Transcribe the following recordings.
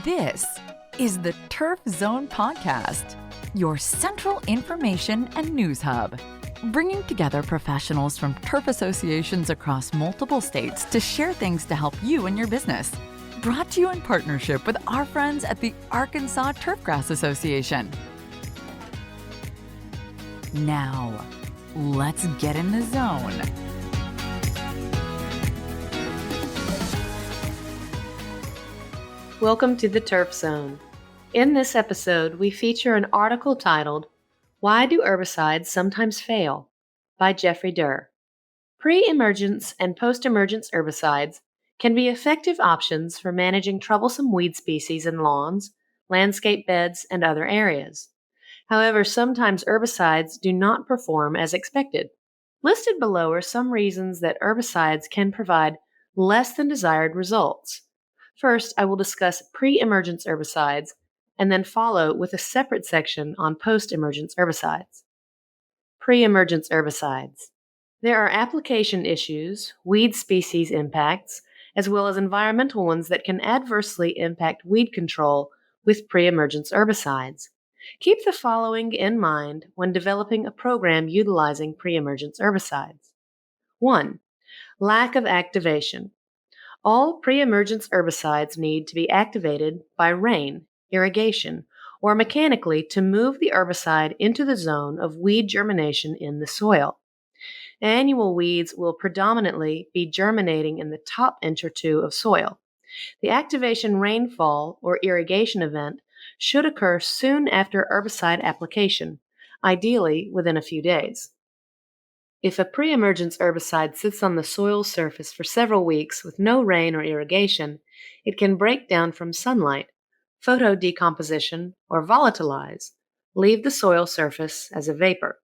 This is the Turf Zone Podcast, your central information and news hub, bringing together professionals from turf associations across multiple states to share things to help you and your business. Brought to you in partnership with our friends at the Arkansas Turfgrass Association. Now, let's get in the zone. Welcome to the Turf Zone. In this episode, we feature an article titled, Why Do Herbicides Sometimes Fail? By Jeffrey Derr. Pre-emergence and post-emergence herbicides can be effective options for managing troublesome weed species in lawns, landscape beds, and other areas. However, sometimes herbicides do not perform as expected. Listed below are some reasons that herbicides can provide less than desired results. First, I will discuss pre-emergence herbicides and then follow with a separate section on post-emergence herbicides. Pre-emergence herbicides. There are application issues, weed species impacts, as well as environmental ones that can adversely impact weed control with pre-emergence herbicides. Keep the following in mind when developing a program utilizing pre-emergence herbicides. 1. Lack of activation. All pre-emergence herbicides need to be activated by rain, irrigation, or mechanically to move the herbicide into the zone of weed germination in the soil. Annual weeds will predominantly be germinating in the top inch or two of soil. The activation rainfall or irrigation event should occur soon after herbicide application, ideally within a few days. If a pre-emergence herbicide sits on the soil surface for several weeks with no rain or irrigation, it can break down from sunlight, photodecomposition, or volatilize, leave the soil surface as a vapor.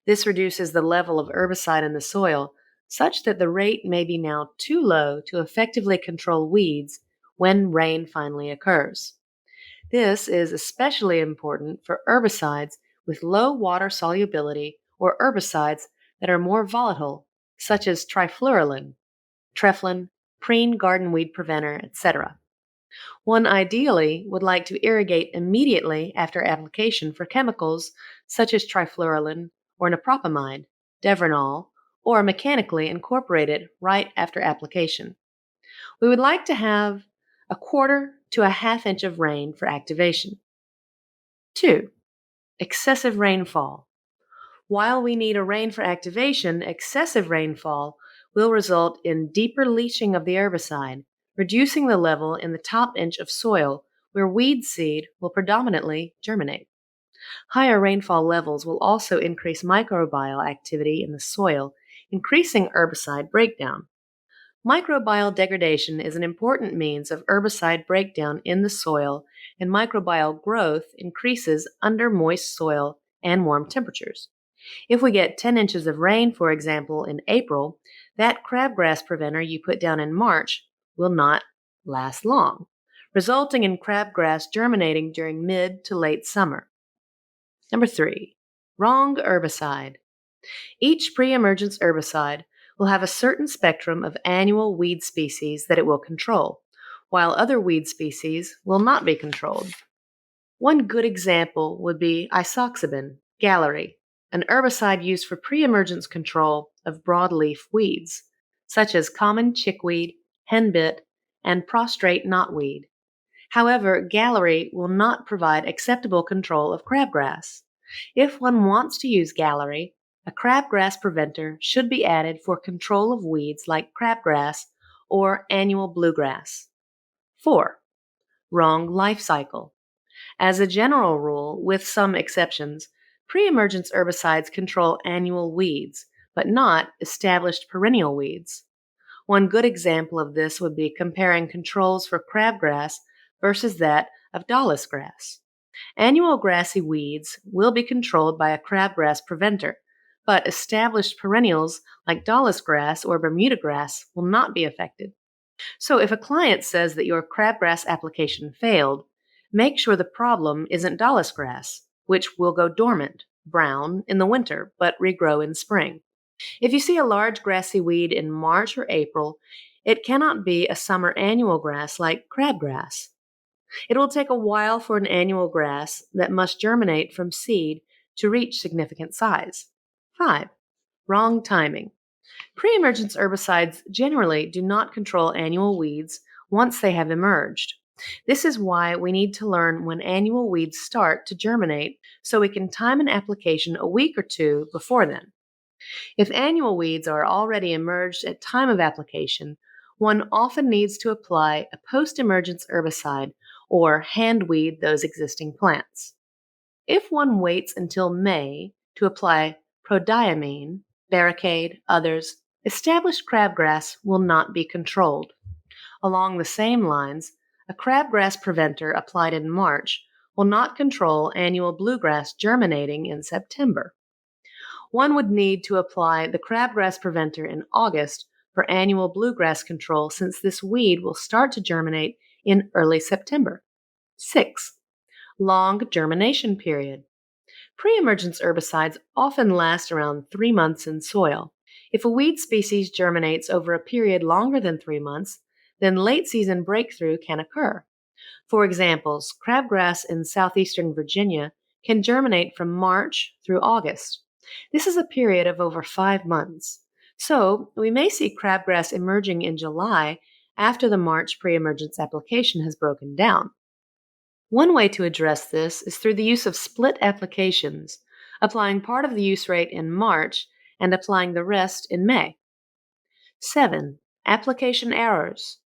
This reduces the level of herbicide in the soil such that the rate may be now too low to effectively control weeds when rain finally occurs. This is especially important for herbicides with low water solubility or herbicides that are more volatile, such as trifluralin, treflin, preen garden weed preventer, etc. One ideally would like to irrigate immediately after application for chemicals such as trifluralin or nipropamide, Devronol, or mechanically incorporate it right after application. We would like to have a quarter to a half inch of rain for activation. 2. Excessive rainfall. While we need a rain for activation, excessive rainfall will result in deeper leaching of the herbicide, reducing the level in the top inch of soil where weed seed will predominantly germinate. Higher rainfall levels will also increase microbial activity in the soil, increasing herbicide breakdown. Microbial degradation is an important means of herbicide breakdown in the soil, and microbial growth increases under moist soil and warm temperatures. If we get 10 inches of rain, for example, in April, that crabgrass preventer you put down in March will not last long, resulting in crabgrass germinating during mid to late summer. Number 3. Wrong herbicide. Each pre-emergence herbicide will have a certain spectrum of annual weed species that it will control, while other weed species will not be controlled. One good example would be isoxaben, Gallery, an herbicide used for pre-emergence control of broadleaf weeds, such as common chickweed, henbit, and prostrate knotweed. However, Gallery will not provide acceptable control of crabgrass. If one wants to use Gallery, a crabgrass preventer should be added for control of weeds like crabgrass or annual bluegrass. 4. Wrong life cycle. As a general rule, with some exceptions, pre-emergence herbicides control annual weeds, but not established perennial weeds. One good example of this would be comparing controls for crabgrass versus that of dahlis grass. Annual grassy weeds will be controlled by a crabgrass preventer, but established perennials like dahlis grass or Bermuda grass will not be affected. So if a client says that your crabgrass application failed, make sure the problem isn't dahlis grass, which will go dormant, brown, in the winter, but regrow in spring. If you see a large grassy weed in March or April, it cannot be a summer annual grass like crabgrass. It will take a while for an annual grass that must germinate from seed to reach significant size. 5. Wrong timing. Pre-emergence herbicides generally do not control annual weeds once they have emerged. This is why we need to learn when annual weeds start to germinate so we can time an application a week or two before then. If annual weeds are already emerged at time of application, one often needs to apply a post-emergence herbicide or hand weed those existing plants. If one waits until May to apply prodiamine, barricade, others, established crabgrass will not be controlled. Along the same lines, a crabgrass preventer applied in March will not control annual bluegrass germinating in September. One would need to apply the crabgrass preventer in August for annual bluegrass control since this weed will start to germinate in early September. 6. Long germination period. Pre-emergence herbicides often last around 3 months in soil. If a weed species germinates over a period longer than 3 months, then late-season breakthrough can occur. For examples, crabgrass in southeastern Virginia can germinate from March through August. This is a period of over 5 months. So, we may see crabgrass emerging in July after the March pre-emergence application has broken down. One way to address this is through the use of split applications, applying part of the use rate in March and applying the rest in May. 7. Application errors.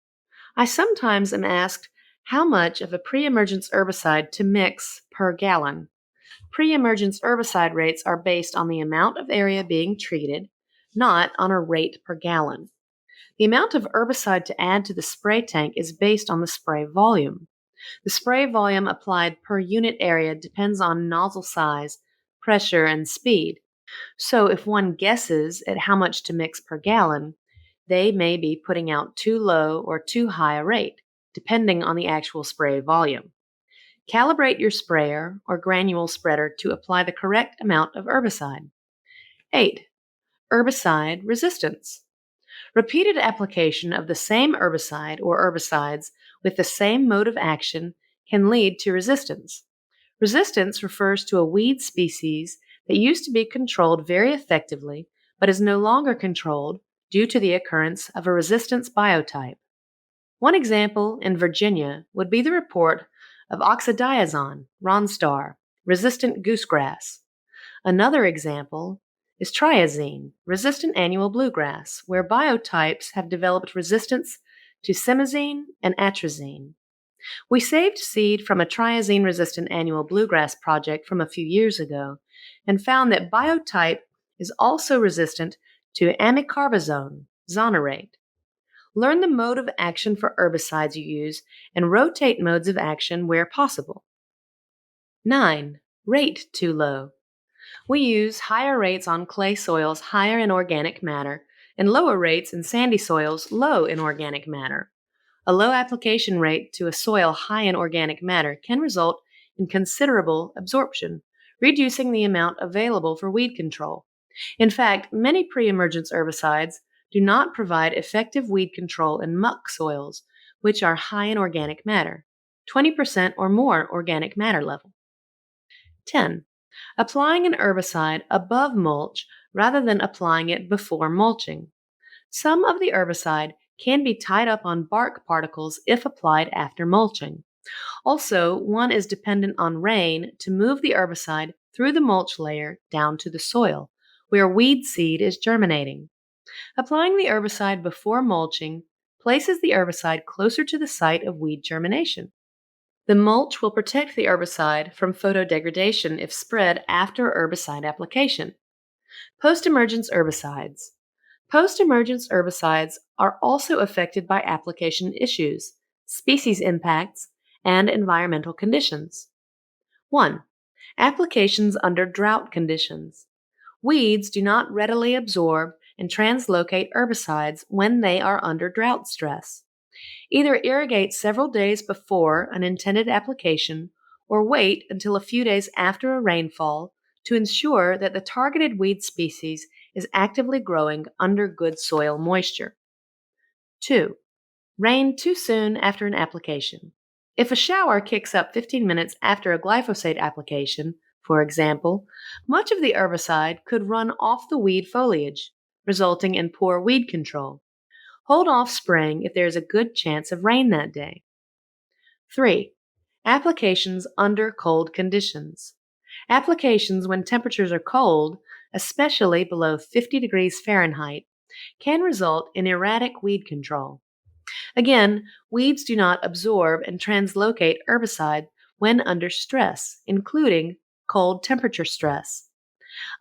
I sometimes am asked how much of a pre-emergence herbicide to mix per gallon. Pre-emergence herbicide rates are based on the amount of area being treated, not on a rate per gallon. The amount of herbicide to add to the spray tank is based on the spray volume. The spray volume applied per unit area depends on nozzle size, pressure, and speed. So if one guesses at how much to mix per gallon, they may be putting out too low or too high a rate, depending on the actual spray volume. Calibrate your sprayer or granule spreader to apply the correct amount of herbicide. 8. Herbicide resistance. Repeated application of the same herbicide or herbicides with the same mode of action can lead to resistance. Resistance refers to a weed species that used to be controlled very effectively but is no longer controlled due to the occurrence of a resistance biotype. One example in Virginia would be the report of oxadiazone, Ronstar, resistant goosegrass. Another example is triazine, resistant annual bluegrass, where biotypes have developed resistance to simazine and atrazine. We saved seed from a triazine-resistant annual bluegrass project from a few years ago and found that biotype is also resistant to amikarbazone, zonerate. Learn the mode of action for herbicides you use and rotate modes of action where possible. 9. Rate too low. We use higher rates on clay soils higher in organic matter and lower rates in sandy soils low in organic matter. A low application rate to a soil high in organic matter can result in considerable absorption, reducing the amount available for weed control. In fact, many pre-emergence herbicides do not provide effective weed control in muck soils, which are high in organic matter, 20% or more organic matter level. 10. Applying an herbicide above mulch rather than applying it before mulching. Some of the herbicide can be tied up on bark particles if applied after mulching. Also, one is dependent on rain to move the herbicide through the mulch layer down to the soil, where weed seed is germinating. Applying the herbicide before mulching places the herbicide closer to the site of weed germination. The mulch will protect the herbicide from photodegradation if spread after herbicide application. Post-emergence herbicides. Post-emergence herbicides are also affected by application issues, species impacts, and environmental conditions. 1. Applications under drought conditions. Weeds do not readily absorb and translocate herbicides when they are under drought stress. Either irrigate several days before an intended application or wait until a few days after a rainfall to ensure that the targeted weed species is actively growing under good soil moisture. 2. Rain too soon after an application. If a shower kicks up 15 minutes after a glyphosate application, for example, much of the herbicide could run off the weed foliage, resulting in poor weed control. Hold off spraying if there is a good chance of rain that day. 3. Applications under cold conditions. Applications when temperatures are cold, especially below 50 degrees Fahrenheit, can result in erratic weed control. Again, weeds do not absorb and translocate herbicide when under stress, including cold temperature stress.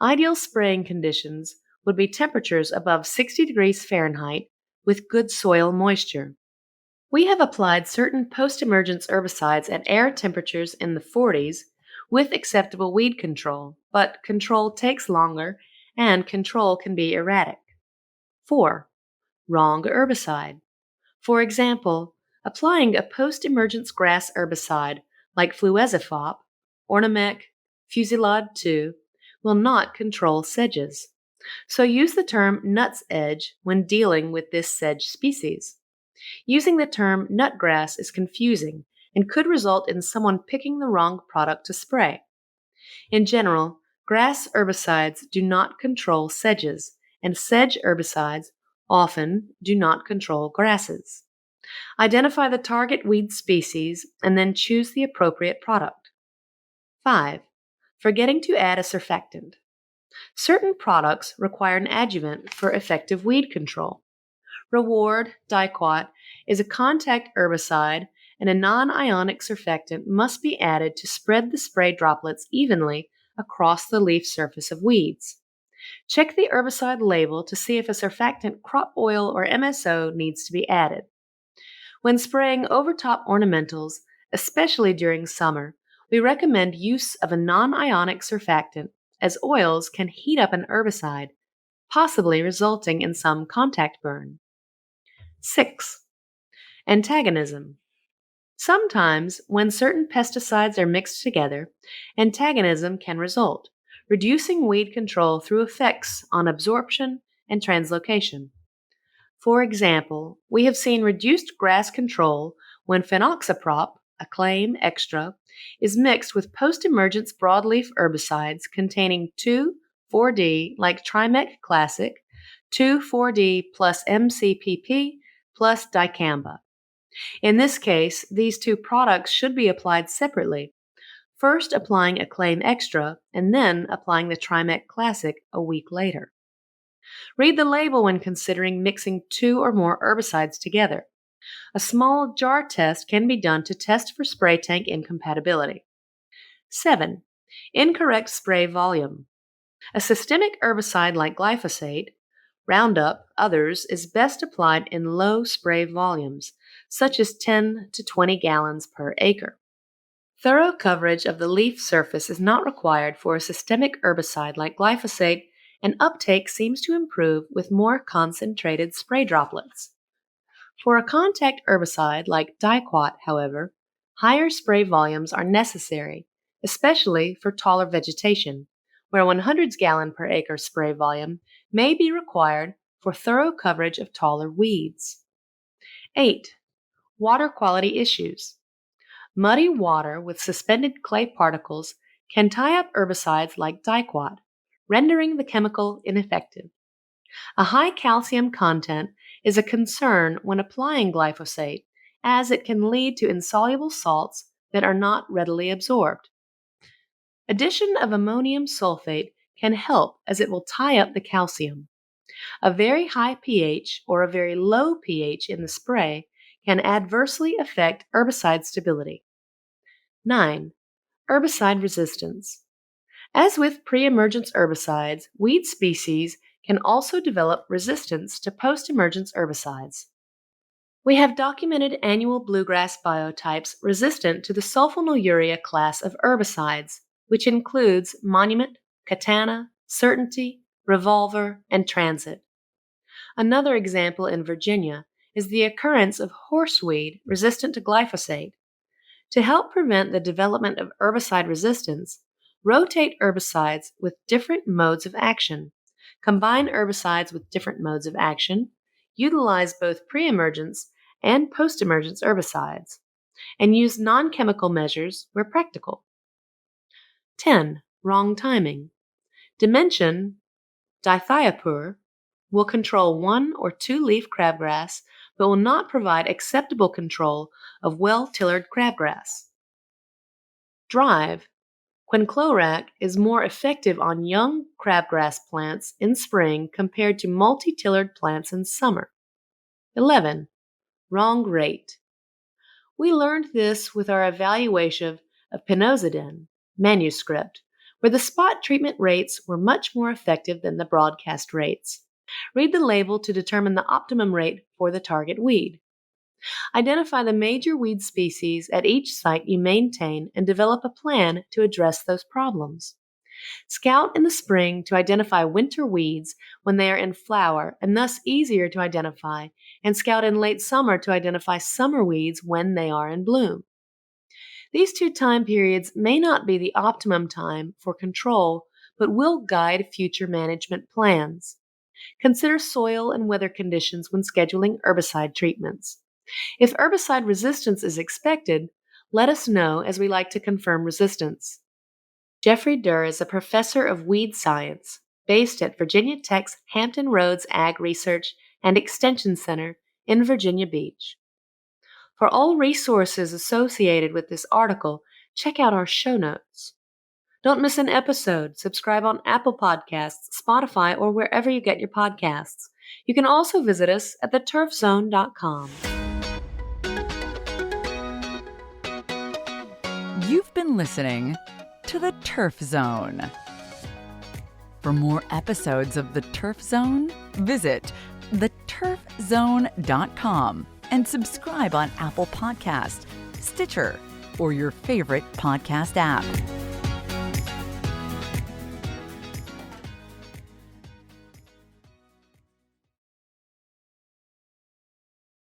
Ideal spraying conditions would be temperatures above 60 degrees Fahrenheit with good soil moisture. We have applied certain post-emergence herbicides at air temperatures in the 40s with acceptable weed control, but control takes longer and control can be erratic. 4. Wrong herbicide. For example, applying a post-emergence grass herbicide like fluezafop, Ornamec, Fusilade 2 will not control sedges. So use the term nut's edge when dealing with this sedge species. Using the term nutgrass is confusing and could result in someone picking the wrong product to spray. In general, grass herbicides do not control sedges, and sedge herbicides often do not control grasses. Identify the target weed species and then choose the appropriate product. 5. Forgetting to add a surfactant. Certain products require an adjuvant for effective weed control. Reward Diquat is a contact herbicide, and a non-ionic surfactant must be added to spread the spray droplets evenly across the leaf surface of weeds. Check the herbicide label to see if a surfactant crop oil or MSO needs to be added. When spraying overtop ornamentals, especially during summer, we recommend use of a non-ionic surfactant as oils can heat up an herbicide, possibly resulting in some contact burn. 6. Antagonism. Sometimes, when certain pesticides are mixed together, antagonism can result, reducing weed control through effects on absorption and translocation. For example, we have seen reduced grass control when phenoxaprop, a claim extra, is mixed with post-emergence broadleaf herbicides containing 2,4-D like Trimec Classic, 2,4-D plus MCPP plus dicamba. In this case, these two products should be applied separately, first applying a claim extra and then applying the Trimec Classic a week later. Read the label when considering mixing 2 or more herbicides together. A small jar test can be done to test for spray tank incompatibility. 7. Incorrect spray volume. A systemic herbicide like glyphosate, Roundup, others, is best applied in low spray volumes, such as 10 to 20 gallons per acre. Thorough coverage of the leaf surface is not required for a systemic herbicide like glyphosate, and uptake seems to improve with more concentrated spray droplets. For a contact herbicide like Diquat, however, higher spray volumes are necessary, especially for taller vegetation, where 100 gallon per acre spray volume may be required for thorough coverage of taller weeds. 8. Water quality issues. Muddy water with suspended clay particles can tie up herbicides like Diquat, rendering the chemical ineffective. A high calcium content is a concern when applying glyphosate, as it can lead to insoluble salts that are not readily absorbed. Addition of ammonium sulfate can help as it will tie up the calcium. A very high pH or a very low pH in the spray can adversely affect herbicide stability. 9. Herbicide resistance. As with pre-emergence herbicides, weed species can also develop resistance to post-emergence herbicides. We have documented annual bluegrass biotypes resistant to the sulfonylurea class of herbicides, which includes Monument, Katana, Certainty, Revolver, and Transit. Another example in Virginia is the occurrence of horseweed resistant to glyphosate. To help prevent the development of herbicide resistance, rotate herbicides with different modes of action, combine herbicides with different modes of action, utilize both pre-emergence and post-emergence herbicides. and use non-chemical measures where practical. 10. Wrong timing. Dimension, dithiopur, will control 1 or 2 leaf crabgrass, but will not provide acceptable control of well-tillered crabgrass. Drive, quinclorac is more effective on young crabgrass plants in spring compared to multi-tillered plants in summer. 11. Wrong rate. We learned this with our evaluation of Pinozidin manuscript, where the spot treatment rates were much more effective than the broadcast rates. Read the label to determine the optimum rate for the target weed. Identify the major weed species at each site you maintain and develop a plan to address those problems. Scout in the spring to identify winter weeds when they are in flower and thus easier to identify, and scout in late summer to identify summer weeds when they are in bloom. These 2 time periods may not be the optimum time for control, but will guide future management plans. Consider soil and weather conditions when scheduling herbicide treatments. If herbicide resistance is expected, let us know as we like to confirm resistance. Jeffrey Derr is a professor of weed science based at Virginia Tech's Hampton Roads Ag Research and Extension Center in Virginia Beach. For all resources associated with this article, check out our show notes. Don't miss an episode. Subscribe on Apple Podcasts, Spotify, or wherever you get your podcasts. You can also visit us at theturfzone.com. You've been listening to The Turf Zone. For more episodes of The Turf Zone, visit theturfzone.com and subscribe on Apple Podcasts, Stitcher, or your favorite podcast app.